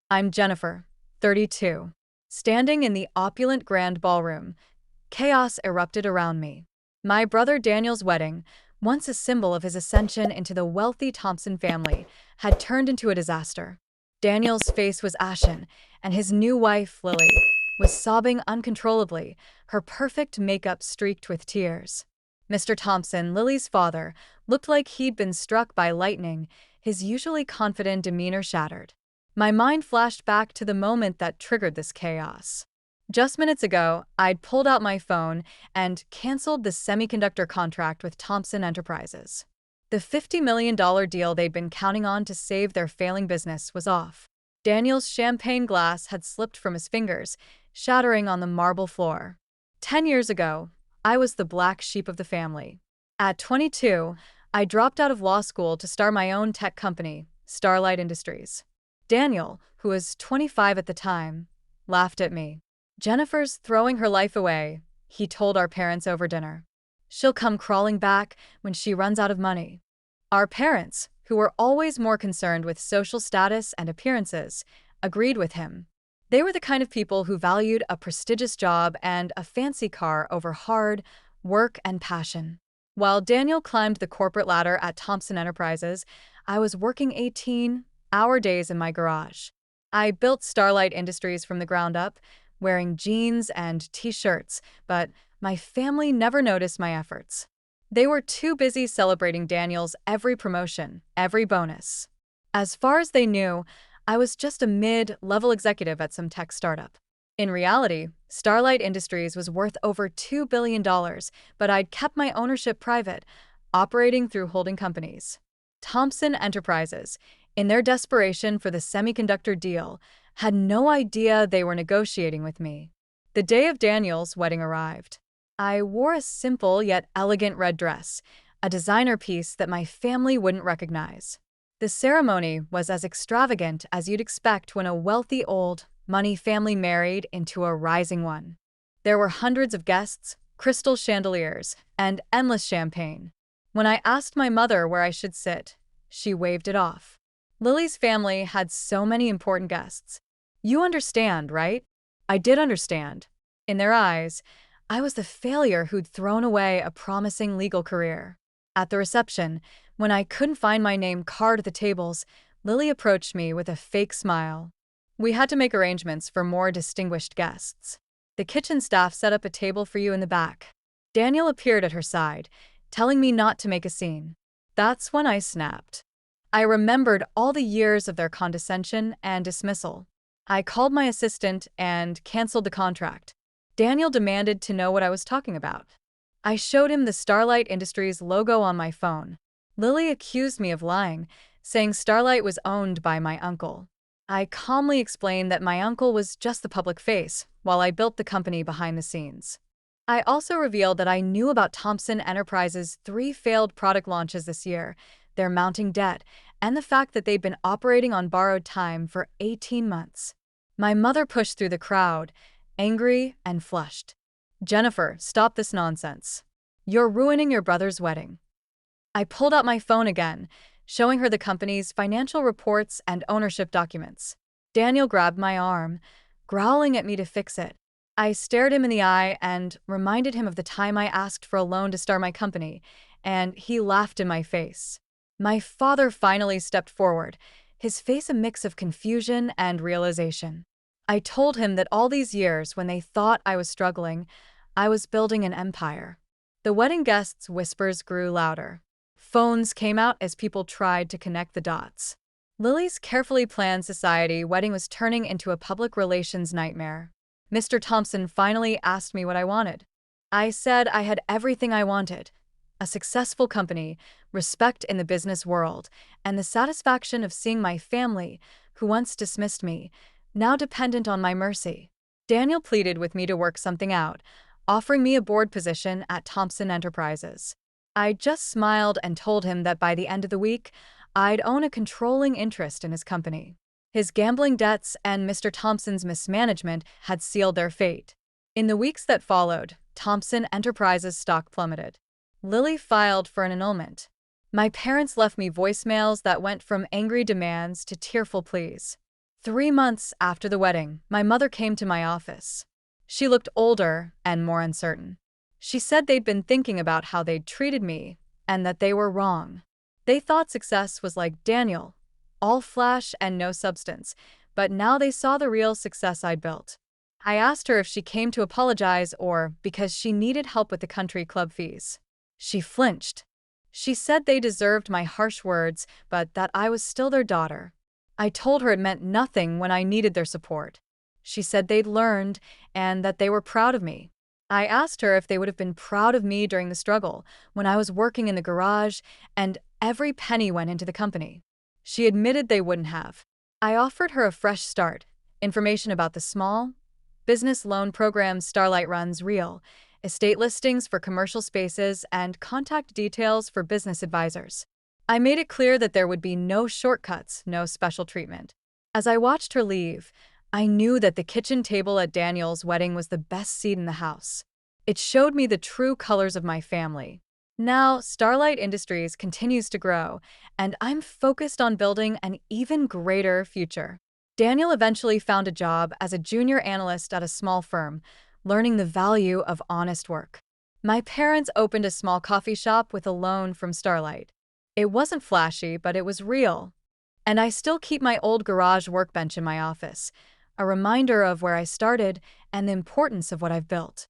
I'm Jennifer, 32. Standing in the opulent grand ballroom, chaos erupted around me. My brother Daniel's wedding, once a symbol of his ascension into the wealthy Thompson family, had turned into a disaster. Daniel's face was ashen, and his new wife, Lily, was sobbing uncontrollably, her perfect makeup streaked with tears. Mr. Thompson, Lily's father, looked like he'd been struck by lightning, his usually confident demeanor shattered. My mind flashed back to the moment that triggered this chaos. Just minutes ago, I'd pulled out my phone and canceled the semiconductor contract with Thompson Enterprises. The $50 million deal they'd been counting on to save their failing business was off. Daniel's champagne glass had slipped from his fingers, shattering on the marble floor. 10 years ago, I was the black sheep of the family. At 22, I dropped out of law school to start my own tech company, Starlight Industries. Daniel, who was 25 at the time, laughed at me. "Jennifer's throwing her life away," he told our parents over dinner. "She'll come crawling back when she runs out of money." Our parents, who were always more concerned with social status and appearances, agreed with him. They were the kind of people who valued a prestigious job and a fancy car over hard work and passion. While Daniel climbed the corporate ladder at Thompson Enterprises, I was working 18-hour days in my garage. I built Starlight Industries from the ground up, wearing jeans and t-shirts, but my family never noticed my efforts. They were too busy celebrating Daniel's every promotion, every bonus. As far as they knew, I was just a mid-level executive at some tech startup. In reality, Starlight Industries was worth over $2 billion, but I'd kept my ownership private, operating through holding companies. Thompson Enterprises, in their desperation for the semiconductor deal, had no idea they were negotiating with me. The day of Daniel's wedding arrived. I wore a simple yet elegant red dress, a designer piece that my family wouldn't recognize. The ceremony was as extravagant as you'd expect when a wealthy old money family married into a rising one. There were hundreds of guests, crystal chandeliers, and endless champagne. When I asked my mother where I should sit, she waved it off. Lily's family had so many important guests. "You understand, right?" I did understand. In their eyes, I was the failure who'd thrown away a promising legal career. At the reception, when I couldn't find my name carved at the tables, Lily approached me with a fake smile. "We had to make arrangements for more distinguished guests. The kitchen staff set up a table for you in the back." Daniel appeared at her side, telling me not to make a scene. That's when I snapped. I remembered all the years of their condescension and dismissal. I called my assistant and canceled the contract. Daniel demanded to know what I was talking about. I showed him the Starlight Industries logo on my phone. Lily accused me of lying, saying Starlight was owned by my uncle. I calmly explained that my uncle was just the public face, while I built the company behind the scenes. I also revealed that I knew about Thompson Enterprises' 3 failed product launches this year, their mounting debt, and the fact that they'd been operating on borrowed time for 18 months. My mother pushed through the crowd, angry and flushed. "Jennifer, stop this nonsense. You're ruining your brother's wedding." I pulled out my phone again, showing her the company's financial reports and ownership documents. Daniel grabbed my arm, growling at me to fix it. I stared him in the eye and reminded him of the time I asked for a loan to start my company, and he laughed in my face. My father finally stepped forward, his face a mix of confusion and realization. I told him that all these years, when they thought I was struggling, I was building an empire. The wedding guests' whispers grew louder. Phones came out as people tried to connect the dots. Lily's carefully planned society wedding was turning into a public relations nightmare. Mr. Thompson finally asked me what I wanted. I said I had everything I wanted: a successful company, respect in the business world, and the satisfaction of seeing my family, who once dismissed me, now dependent on my mercy. Daniel pleaded with me to work something out, offering me a board position at Thompson Enterprises. I just smiled and told him that by the end of the week, I'd own a controlling interest in his company. His gambling debts and Mr. Thompson's mismanagement had sealed their fate. In the weeks that followed, Thompson Enterprises' stock plummeted. Lily filed for an annulment. My parents left me voicemails that went from angry demands to tearful pleas. 3 months after the wedding, my mother came to my office. She looked older and more uncertain. She said they'd been thinking about how they'd treated me and that they were wrong. They thought success was like Daniel, all flash and no substance, but now they saw the real success I'd built. I asked her if she came to apologize or because she needed help with the country club fees. She flinched. She said they deserved my harsh words, but that I was still their daughter. I told her it meant nothing when I needed their support. She said they'd learned and that they were proud of me. I asked her if they would have been proud of me during the struggle, when I was working in the garage and every penny went into the company. She admitted they wouldn't have. I offered her a fresh start, information about the small business loan program Starlight runs, real estate listings for commercial spaces, and contact details for business advisors. I made it clear that there would be no shortcuts, no special treatment. As I watched her leave, I knew that the kitchen table at Daniel's wedding was the best seat in the house. It showed me the true colors of my family. Now, Starlight Industries continues to grow, and I'm focused on building an even greater future. Daniel eventually found a job as a junior analyst at a small firm, learning the value of honest work. My parents opened a small coffee shop with a loan from Starlight. It wasn't flashy, but it was real. And I still keep my old garage workbench in my office, a reminder of where I started and the importance of what I've built.